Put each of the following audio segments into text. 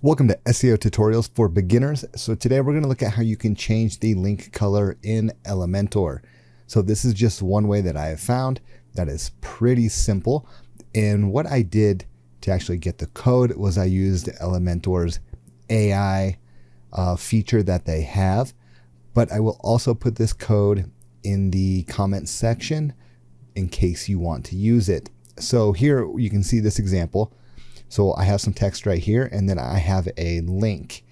Welcome to SEO tutorials for beginners. So today we're going to look at how you can change the link color in Elementor. So this is just one way that I have found that is pretty simple. And what I did to actually get the code was I used Elementor's AI feature that they have. But I will also put this code in the comment section in case you want to use it. So here you can see this example. So I have some text right here, and then I have a link.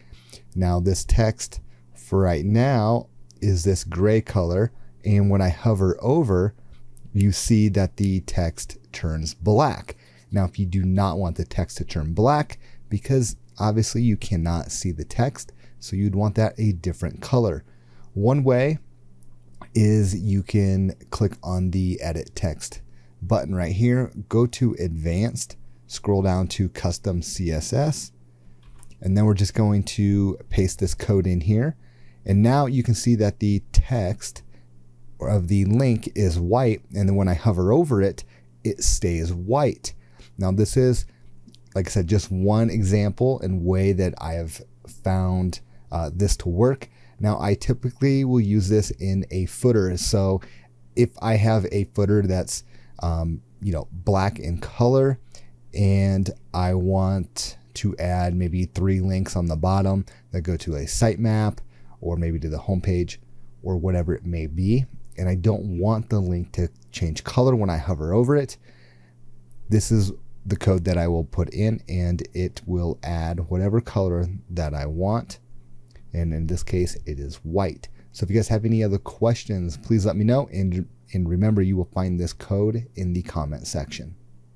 Now this text for right now is this gray color, and when I hover over, you see that the text turns black. Now if you do not want the text to turn black, because obviously you cannot see the text, so you'd want that a different color. One way is you can click on the edit text button right here, go to advanced, scroll down to Custom CSS, and then we're just going to paste this code in here. And now you can see that the text of the link is white, and then when I hover over it, it stays white. Now this is, like I said, just one example and way that I have found this to work. Now I typically will use this in a footer. So if I have a footer that's black in color, and I want to add maybe 3 links on the bottom that go to a sitemap or maybe to the homepage or whatever it may be, and I don't want the link to change color when I hover over it, this is the code that I will put in, and it will add whatever color that I want, and in this case it is white. So if you guys have any other questions, please let me know, and remember, you will find this code in the comment section.